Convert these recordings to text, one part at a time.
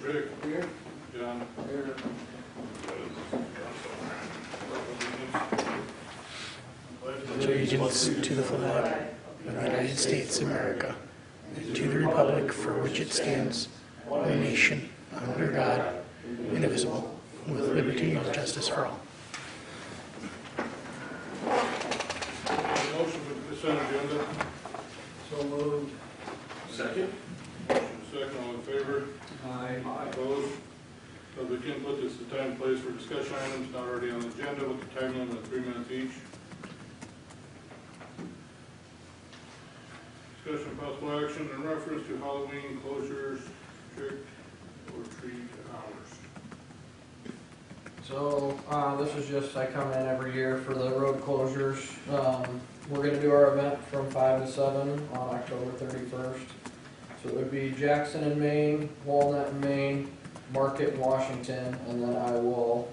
Rick. Here. John. Here. Allegiance to the flag of the United States of America, and to the republic for which it stands, one nation, under God, indivisible, with liberty and justice for all. Motion for the consent agenda. So moved. Second. Motion second, all in favor? Aye. Opposed? Public input, this is the time and place for discussion items not already on the agenda with the time limit of 3 minutes each. Discussion of possible action in reference to Halloween closures, trick or treat hours. So this is just, I come in every year for the road closures. We're going to do our event from 5 to 7 on October 31st. So it would be Jackson in Maine, Walnut in Maine, Market in Washington, and then I will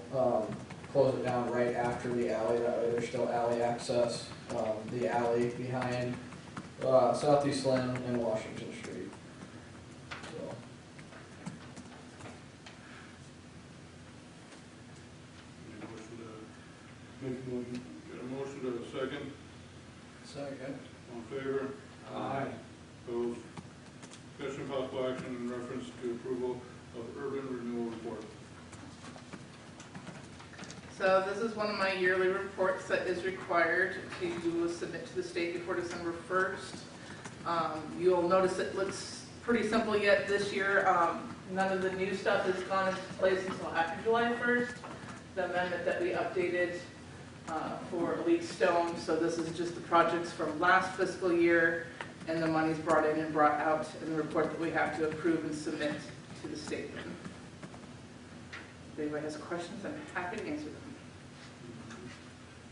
close it down right after the alley. That way there's still alley access. The alley behind Southeast Lynn and Washington Street. So. Make a motion. Got a motion to a second. Second. All in favor? Aye. Opposed? Discussion of possible action in reference to approval of urban renewal report. So this is one of my yearly reports that is required to submit to the state before December 1st. You'll notice it looks pretty simple yet this year. None of the new stuff has gone into place until after July 1st. The amendment that we updated for Elite Stone. So this is just the projects from last fiscal year and the monies brought in and brought out in the report that we have to approve and submit to the state. If anybody has questions, I'm happy to answer them.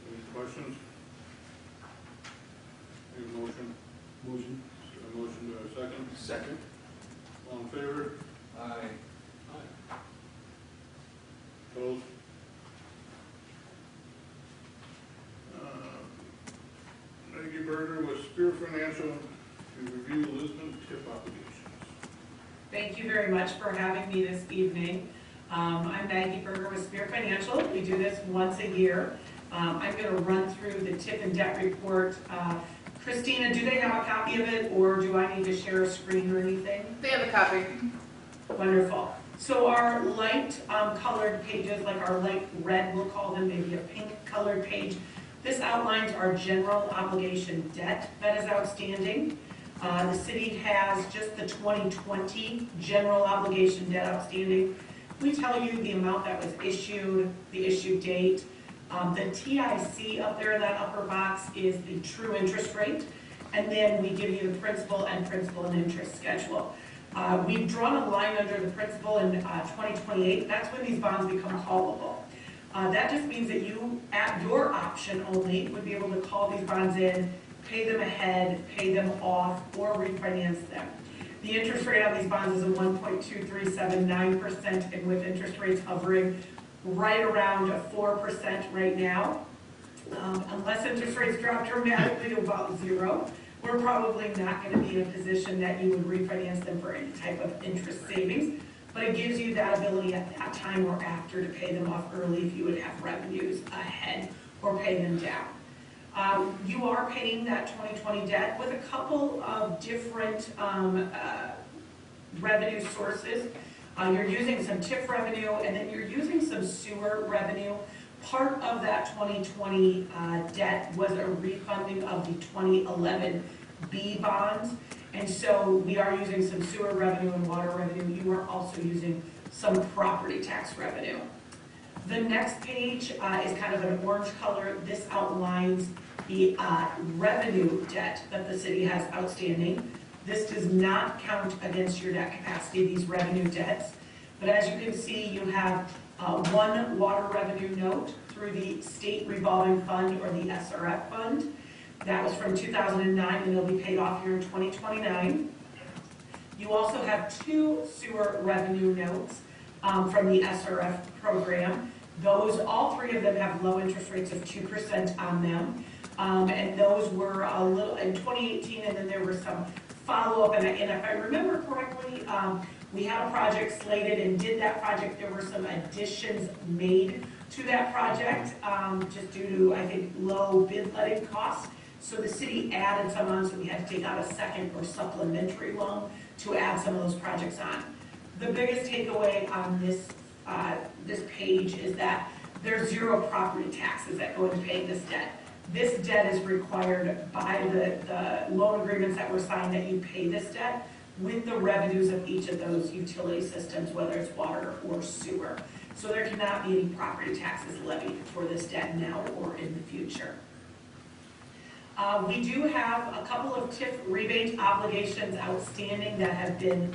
Any questions? Any motion? Motion. A motion to a second. Second. All in favor? Aye. Opposed? Maggie Berger with Spear Financial to review Lisbon tip obligations. Thank you very much for having me this evening. I'm Maggie Berger with Spear Financial. We do this once a year. I'm going to run through the tip and debt report. Christina, do they have a copy of it, or do I need to share a screen or anything? They have a copy. Wonderful. So our light colored pages, like our light red, we'll call them, maybe a pink colored page. This outlines our general obligation debt that is outstanding. The city has just the 2020 general obligation debt outstanding. We tell you the amount that was issued, the issue date. The TIC up there in that upper box is the true interest rate. And then we give you the principal and interest schedule. We've drawn a line under the principal in 2028. That's when these bonds become callable. That just means that you, at your option only, would be able to call these bonds in, pay them ahead, pay them off, or refinance them. The interest rate on these bonds is a 1.2379%, and with interest rates hovering right around 4% right now, unless interest rates drop dramatically to about 0, we're probably not going to be in a position that you would refinance them for any type of interest savings. But it gives you that ability at that time or after to pay them off early if you would have revenues ahead or pay them down. You are paying that 2020 debt with a couple of different revenue sources. You're using some TIF revenue, and then you're using some sewer revenue. Part of that 2020 debt was a refunding of the 2011 B bonds. And so we are using some sewer revenue and water revenue. You are also using some property tax revenue. The next page is kind of an orange color. This outlines the revenue debt that the city has outstanding. This does not count against your debt capacity, these revenue debts. But as you can see, you have one water revenue note through the state revolving fund or the SRF fund. That was from 2009, and it'll be paid off here in 2029. You also have 2 sewer revenue notes from the SRF program. Those, all 3 of them have low interest rates of 2% on them. And those were a little in 2018, and then there were some follow-up. And if I remember correctly, We had a project slated and did that project. There were some additions made to that project, just due to, I think, low bid letting costs. So the city added some on, so we had to take out a second or supplementary loan to add some of those projects on. The biggest takeaway on this page is that there's 0 property taxes that go into paying this debt. This debt is required by the loan agreements that were signed that you pay this debt with the revenues of each of those utility systems, whether it's water or sewer. So there cannot be any property taxes levied for this debt now or in the future. We do have a couple of TIF rebate obligations outstanding that have been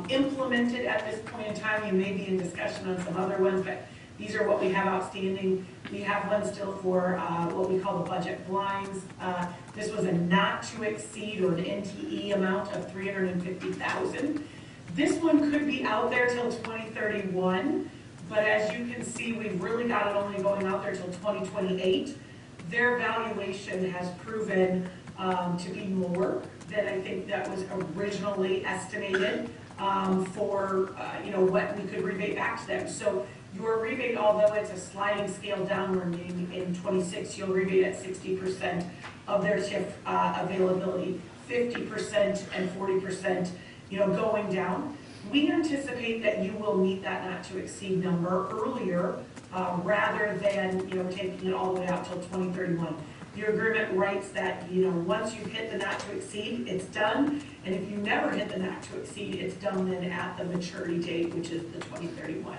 implemented at this point in time. You may be in discussion on some other ones, but these are what we have outstanding. We have one still for what we call the budget blinds. This was a not to exceed or an NTE amount of $350,000. This one could be out there till 2031, but as you can see, we've really got it only going out there till 2028. Their valuation has proven to be more than I think that was originally estimated for what we could rebate back to them. So your rebate, although it's a sliding scale downward, meaning in 26 you'll rebate at 60% of their TIF availability, 50% and 40% going down. We anticipate that you will meet that not to exceed number earlier rather than taking it all the way out till 2031. The agreement writes that once you hit the not to exceed, it's done, and if you never hit the not to exceed, it's done then at the maturity date, which is the 2031.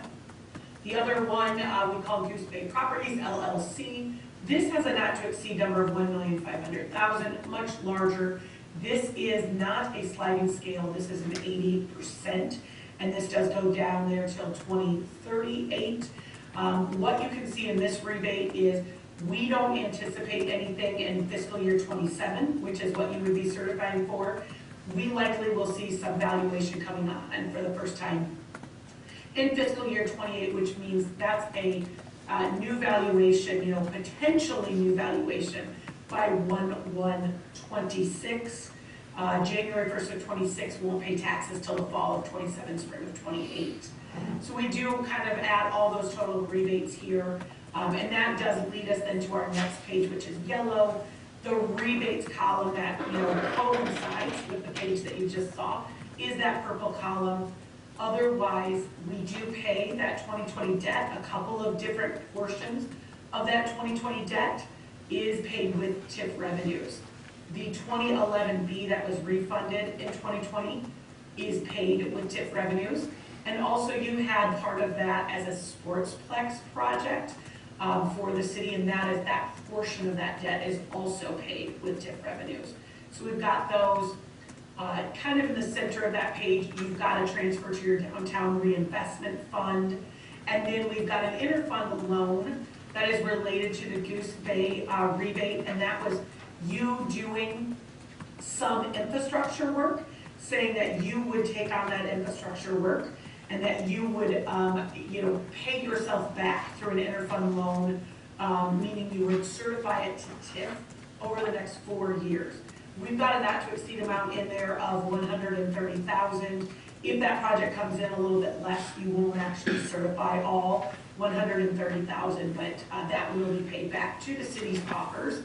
The other one we call Goose Bay Properties LLC. This has a not to exceed number of $1,500,000, much larger. This is not a sliding scale. This is an 80%, and this does go down there till 2038. What you can see in this rebate is we don't anticipate anything in fiscal year 27, which is what you would be certifying for. We likely will see some valuation coming on, and for the first time in fiscal year 28, which means that's a new valuation, potentially new valuation by 1/1/26. January 1st of 26 won't pay taxes till the fall of 27, spring of 28. So we do kind of add all those total rebates here, and that does lead us then to our next page, which is yellow. The rebates column that coincides with the page that you just saw is that purple column. Otherwise, we do pay that 2020 debt. A couple of different portions of that 2020 debt is paid with TIF revenues. The 2011B that was refunded in 2020 is paid with TIF revenues. And also you had part of that as a sportsplex project for the city, and that portion of that debt is also paid with TIF revenues. So we've got those. Kind of in the center of that page, you've got a transfer to your downtown reinvestment fund. And then we've got an interfund loan that is related to the Goose Bay rebate, and that was you doing some infrastructure work, saying that you would take on that infrastructure work and that you would pay yourself back through an interfund loan, meaning you would certify it to TIF over the next 4 years. We've got a not to exceed amount in there of $130,000. If that project comes in a little bit less, you won't actually certify all $130,000, but that will be paid back to the city's coffers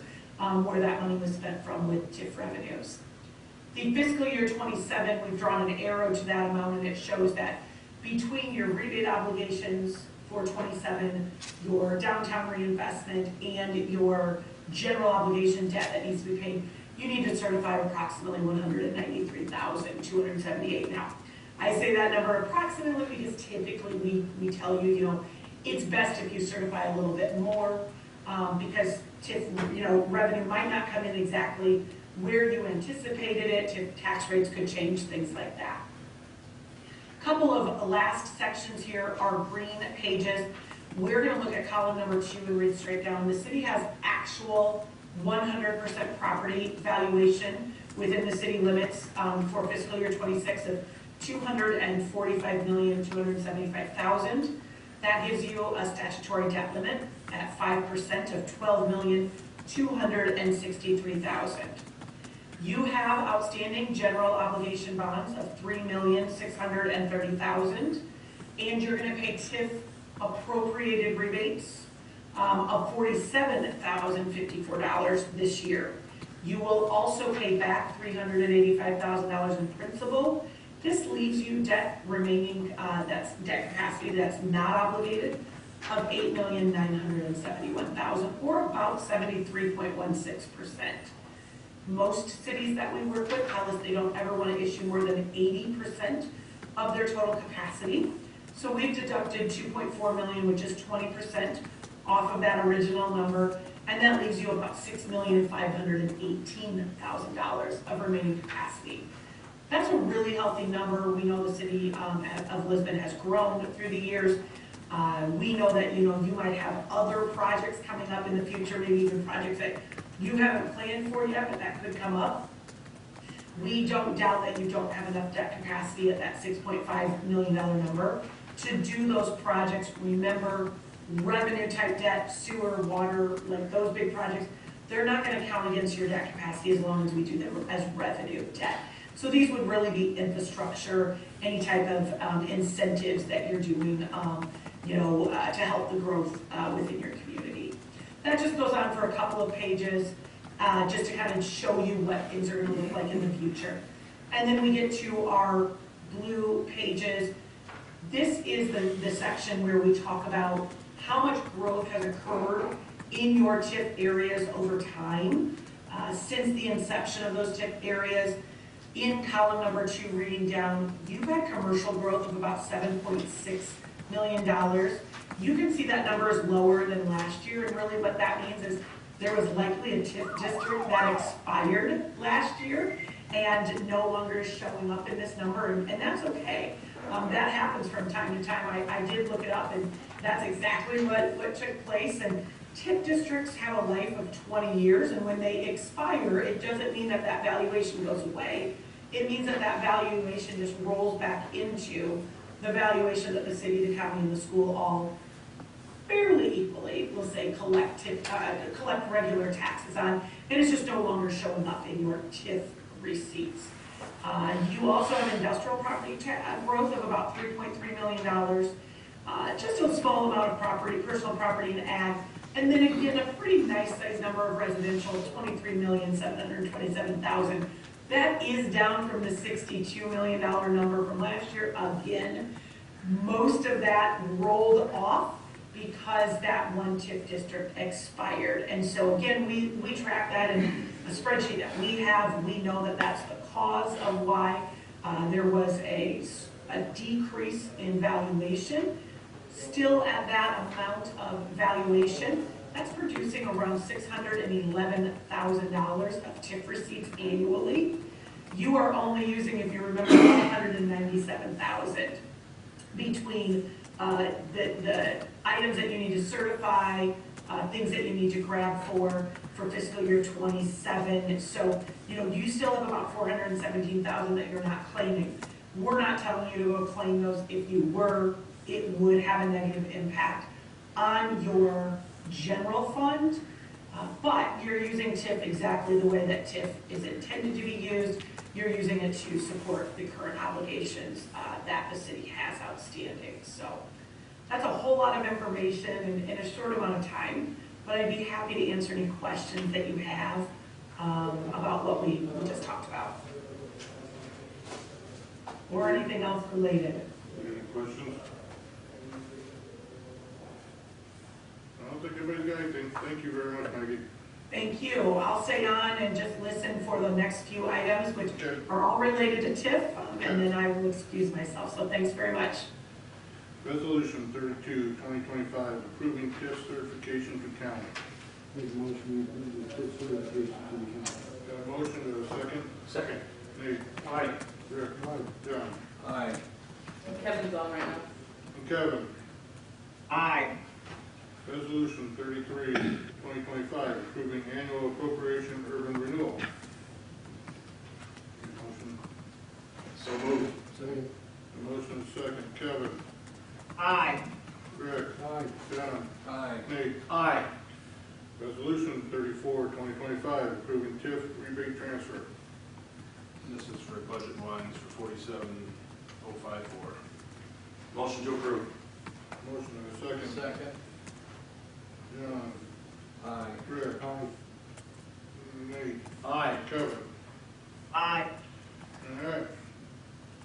where that money was spent from with TIF revenues. The fiscal year 27, we've drawn an arrow to that amount, and it shows that between your rebate obligations for 27, your downtown reinvestment, and your general obligation debt that needs to be paid, you need to certify approximately $193,278. Now, I say that number approximately because typically we tell you, it's best if you certify a little bit more because TIF, revenue might not come in exactly where you anticipated it. TIF tax rates could change, things like that. A couple of last sections here are green pages. We're going to look at column number 2 and read straight down. The city has actual 100% property valuation within the city limits for fiscal year 26 of $245,275,000. That gives you a statutory debt limit at 5% of $12,263,000. You have outstanding general obligation bonds of $3,630,000, and you're gonna pay TIF appropriated rebates of $47,054 this year. You will also pay back $385,000 in principal. This leaves you debt remaining, that's debt capacity that's not obligated, of $8,971,000, or about 73.16%. Most cities that we work with tell us they don't ever want to issue more than 80% of their total capacity. So we've deducted $2.4 million, which is 20% off of that original number, and that leaves you about $6,518,000 of remaining capacity. That's a really healthy number. We know the city of Lisbon has grown through the years. We know that you might have other projects coming up in the future, maybe even projects that you haven't planned for yet, but that could come up. We don't doubt that you don't have enough debt capacity at that $6.5 million number to do those projects. Remember, revenue type debt, sewer, water, like those big projects, they're not going to count against your debt capacity as long as we do them as revenue debt. So these would really be infrastructure, any type of incentives that you're doing, to help the growth within your community. That just goes on for a couple of pages, just to kind of show you what things are going to look like in the future. And then we get to our blue pages. This is the section where we talk about how much growth has occurred in your TIF areas over time since the inception of those TIF areas. In column number 2, reading down, you've had commercial growth of about $7.6 million. You can see that number is lower than last year, and really what that means is there was likely a TIF district that expired last year and no longer is showing up in this number, and that's okay. That happens from time to time. I did look it up, and that's exactly what took place. And TIF districts have a life of 20 years, and when they expire, it doesn't mean that that valuation goes away. It means that that valuation just rolls back into the valuation that the city, the county, and the school all fairly equally, we'll say, collect regular taxes on, and it's just no longer showing up in your TIF receipts. You also have industrial property growth of about $3.3 million, just a small amount of property, personal property and ag, and then again, a pretty nice size number of residential, $23,727,000. That is down from the $62 million number from last year. Again, most of that rolled off because that one TIF district expired. And so again, we track that in a spreadsheet that we have. We know that that's the cause of why there was a decrease in valuation. Still at that amount of valuation, that's producing around $611,000 of TIF receipts annually. You are only using, if you remember, $197,000 between the items that you need to certify, things that you need to grab for fiscal year 27. So, you still have about $417,000 that you're not claiming. We're not telling you to go claim those. If you were, it would have a negative impact on your general fund, but you're using TIF exactly the way that TIF is intended to be used. You're using it to support the current obligations that the city has outstanding. So that's a whole lot of information in a short amount of time, but I'd be happy to answer any questions that you have about what we just talked about, or anything else related. Any questions? I don't think anybody's got anything. Thank you very much, Maggie. Thank you. I'll stay on and just listen for the next few items, which are all related to TIF, and then I will excuse myself. So thanks very much. Resolution 32, 2025, approving TIF certification to county. Make a motion to approve the TIF certification to the county. Got a motion, got a second? Second. Nate? Aye. Rick? Aye. John? Aye. And Kevin's on right now. And Kevin? Aye. Resolution 33, 2025, approving annual appropriation urban renewal. Motion. So moved. Second. A motion second. Kevin? Aye. Rick? Aye. John? Aye. Nate? Aye. Resolution 34, 2025, approving TIF rebate transfer. This is for budget lines for 47054. Motion to approve. Motion and a second. Second. John, Aye. Rick, Nate, Aye. Kevin. Aye. All right.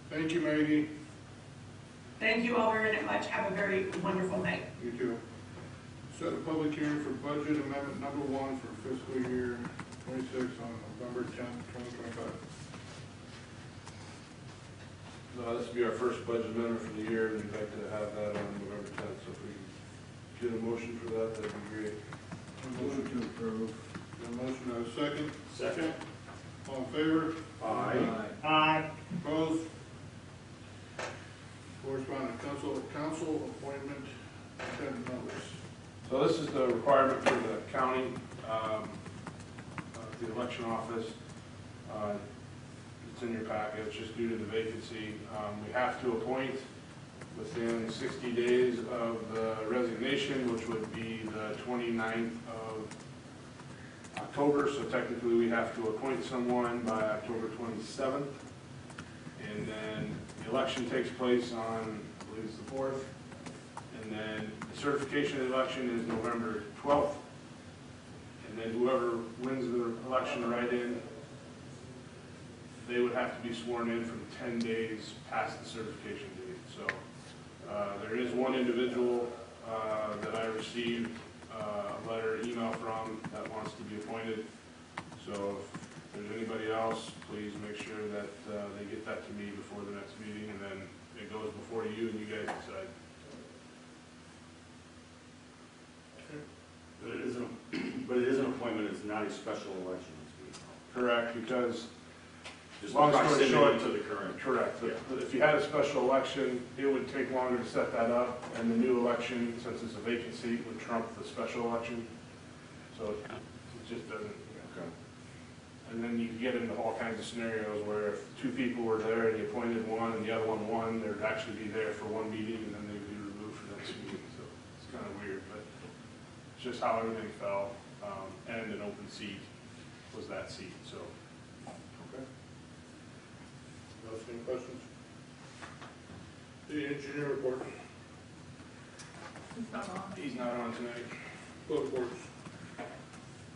Thank you, Maggie. Thank you all very much. Have a very wonderful night. You too. Set a public hearing for budget amendment number 1 for fiscal year 26 on November 10th, 2025. This will be our first budget amendment for the year, and we'd like to have that on November 10th. So if we could get a motion for that, that'd be great. Motion to approve. A motion and a second. Second. All in favor? Aye. Aye. Opposed? Correspondent, council appointment intent notice. So this is the requirement for the county, the election office. It's in your packet, it's just due to the vacancy. We have to appoint within 60 days of the resignation, which would be the 29th of October. So technically we have to appoint someone by October 27th. And then the election takes place on, I believe it's the 4th. And then the certification of the election is November 12th. And then whoever wins the election write-in, they would have to be sworn in from 10 days past the certification date. So there is one individual that I received a letter, email from that wants to be appointed. So if there's anybody else, please make sure that they get that to me before the next meeting, and then it goes before you and you guys decide. But it is an appointment, it's not a special election. Correct, because Just long story proximity short, to the current. correct. Yeah. If you had a special election, it would take longer to set that up, and the new election, since it's a vacant seat, would trump the special election. So it just doesn't. Okay. And then you could get into all kinds of scenarios where if 2 people were there and you appointed one and the other one won, they'd actually be there for one meeting and then they'd be removed for the next meeting. So it's kind of weird, but it's just how everything fell. And an open seat was that seat, so. Okay. Any questions? The engineer report. It's not on. He's not on tonight. Public Works.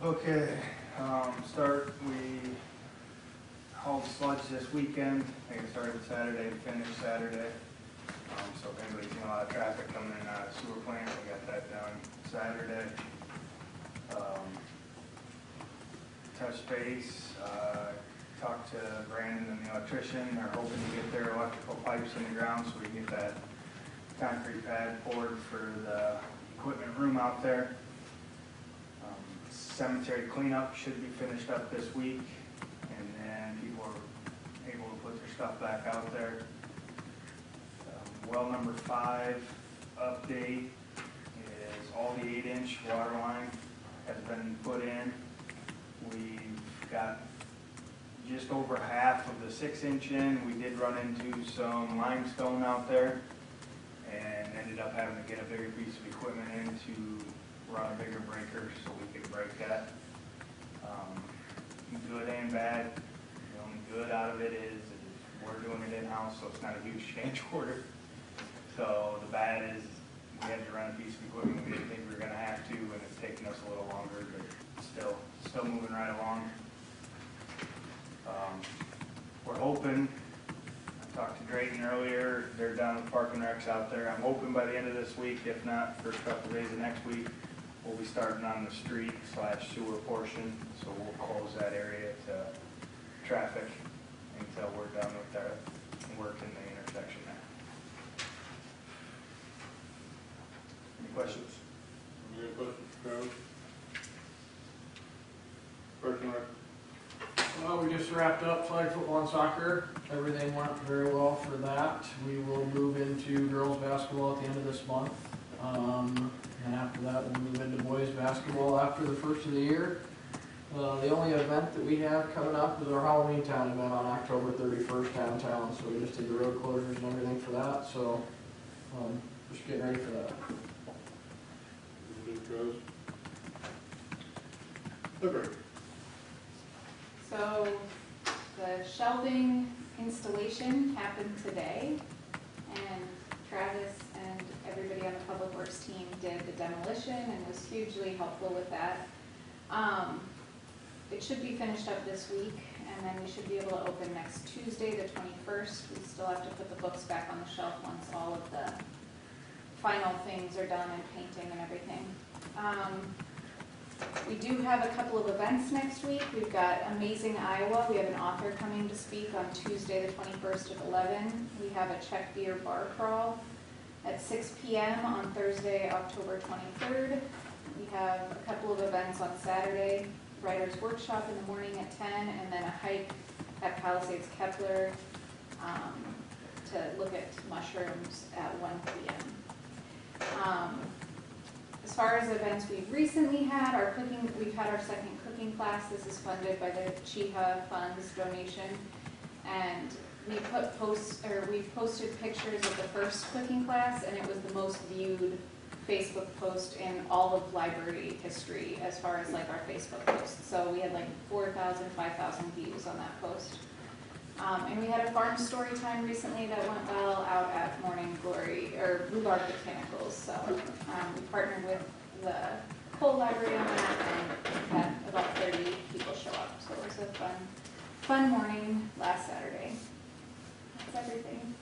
Okay, we hauled sludge this weekend. I think it started Saturday and finished Saturday. So if anybody's seen a lot of traffic coming in and out of the sewer plant, we got that done Saturday. Touch base, talked to Brandon and the electrician. They're hoping to get their electrical pipes in the ground so we can get that concrete pad poured for the equipment room out there. Cemetery cleanup should be finished up this week, and then people are able to put their stuff back out there. Well number 5 update is all the 8-inch water line has been put in. We've got just over half of the 6-inch in. We did run into some limestone out there and ended up having to get a bigger piece of equipment in to run a bigger breaker so we could break that. Good and bad. The only good out of it is we're doing it in-house, so it's not a huge change order. So the bad is we had to run a piece of equipment we didn't think we were going to have to, and it's taking us a little longer, but still moving right along. We're hoping, I talked to Drayton earlier, they're done with parking wrecks out there. I'm hoping by the end of this week, if not first couple of days of next week, we'll be starting on the street/sewer portion, so we'll close that area to traffic until we're done with our work in the intersection there. Any questions? Any questions, Travis? Parking lot. Well, we just wrapped up flag football and soccer. Everything went very well for that. We will move into girls basketball at the end of this month. And after that, we'll move into boys basketball after the first of the year. The only event that we have coming up is our Halloween Town event on October 31st downtown. So we just did the road closures and everything for that. So just getting ready for that. Okay. So the the shelving installation happened today, and Travis and everybody on the Public Works team did the demolition and was hugely helpful with that. It should be finished up this week, and then we should be able to open next Tuesday, the 21st. We still have to put the books back on the shelf once all of the final things are done and painting and everything. We do have a couple of events next week. We've got Amazing Iowa. We have an author coming to speak on Tuesday the 21st at 11. We have a Czech beer bar crawl at 6 p.m. on Thursday, October 23rd. We have a couple of events on Saturday. Writer's workshop in the morning at 10, and then a hike at Palisades Kepler to look at mushrooms at 1 p.m. As far as events we've recently had, we've had our second cooking class. This is funded by the Chiha Funds donation, and we've posted pictures of the first cooking class, and it was the most viewed Facebook post in all of library history as far as like our Facebook posts. So we had like 4,000, 5,000 views on that post. And we had a farm story time recently that went well out at Morning Glory, or Rhubarb Botanicals. So we partnered with the Cole Library on that and had about 30 people show up. So it was a fun morning last Saturday. That's everything.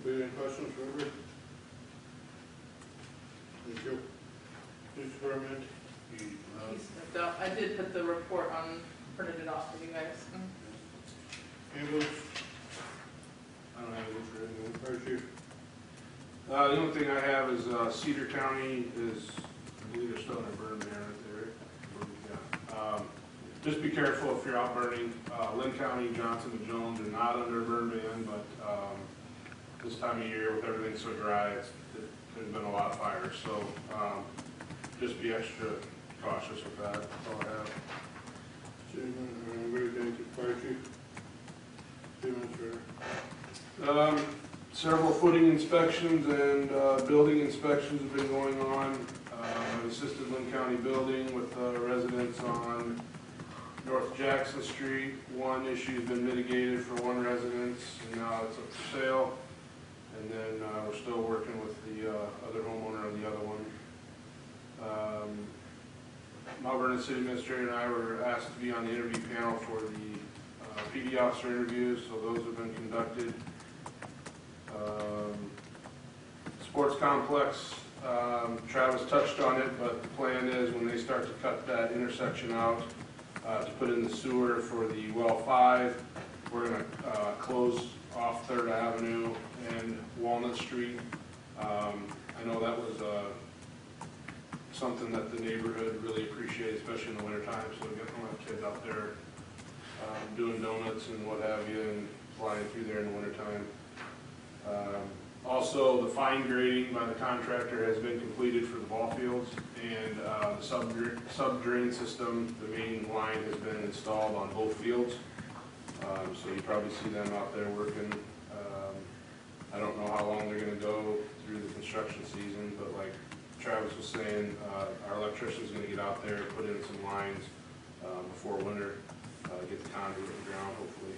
Any questions for everybody? Thank you. Police department. I did put the report on, printed it off for you guys. Ambulance. I don't have anything for anything. Fire chief. The only thing I have is Cedar County is, I believe they're still in a burn ban right there. Yeah. Just be careful if you're out burning. Lynn County, Johnson and Jones are not under a burn ban, but this time of year with everything so dry, there's been a lot of fires. So just be extra cautious with that. That's all I have. Anybody think fire chief? Several footing inspections and building inspections have been going on. I've assisted Lynn County Building with residents on North Jackson Street. One issue's been mitigated for one residence, and now it's up for sale. And then we're still working with the other homeowner on the other one. Mount Vernon City Administrator and I were asked to be on the interview panel for the PD officer interviews, so those have been conducted. Sports complex, Travis touched on it, but the plan is when they start to cut that intersection out to put in the sewer for the well 5, we're going to close off 3rd Avenue and Walnut Street. I know that was something that the neighborhood really appreciated, especially in the wintertime, so we don't have kids out there doing donuts and what have you and flying through there in the wintertime. Also, the fine grading by the contractor has been completed for the ball fields, and the sub-drain system, the main line has been installed on both fields. So you probably see them out there working. I don't know how long they're going to go through the construction season, but like Travis was saying, our electrician's going to get out there, put in some lines before winter, get the conduit in the ground, hopefully.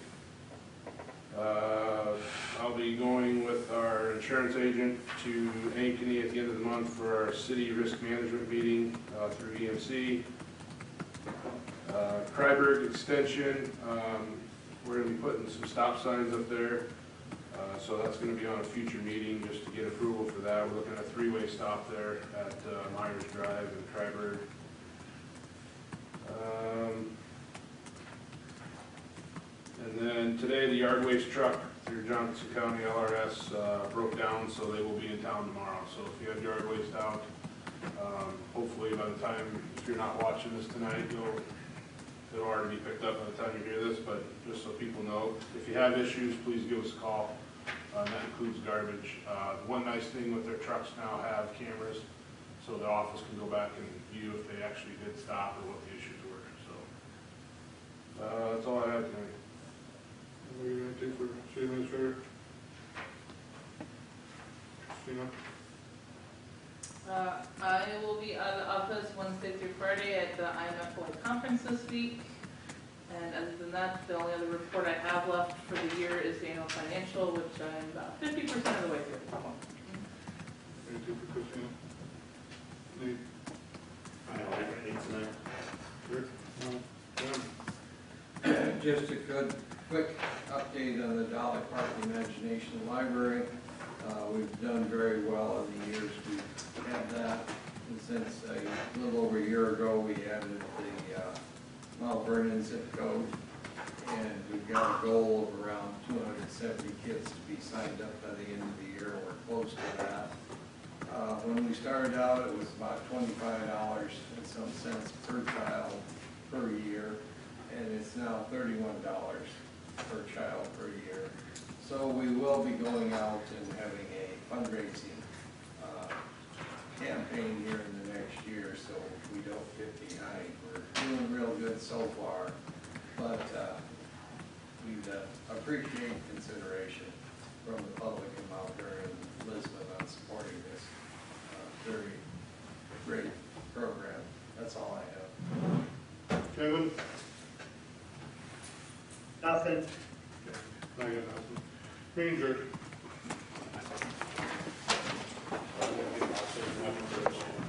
I'll be going with our insurance agent to Ankeny at the end of the month for our city risk management meeting through EMC. Kryberg Extension, we're going to be putting some stop signs up there. So that's going to be on a future meeting just to get approval for that. We're looking at a 3-way stop there at Myers Drive and Kryberg. And then today the yard waste truck through Johnson County LRS broke down, so they will be in town tomorrow. So if you have yard waste out, hopefully by the time, if you're not watching this tonight, it'll already be picked up by the time you hear this, but just so people know, if you have issues, please give us a call. That includes garbage. One nice thing with their trucks now have cameras, so the office can go back and view if they actually did stop or what the issues were. So that's all I have tonight. What are you going to do for city administrator? Christina? I will be out of the office Wednesday through Friday at the IMF World Conference this week. And other than that, the only other report I have left for the year is the annual financial, which I'm about 50% of the way through. Anything for Christina? Nate? I don't have anything tonight. Rick? Just a good, quick update on the Dolly Park Imagination Library. We've done very well in the years we've had that. And since a little over a year ago, we added the Mount Vernon zip code. And we've got a goal of around 270 kids to be signed up by the end of the year. We're close to that. When we started out, it was about $25 and some cents per child per year. And it's now $31 per child per year. So we will be going out and having a fundraising campaign here in the next year, so we don't get behind. We're doing real good so far, but we'd appreciate consideration from the public in Mount Vernon-Lisbon on supporting this very great program. That's all I have. Kevin? Nothing. I got nothing. Ranger?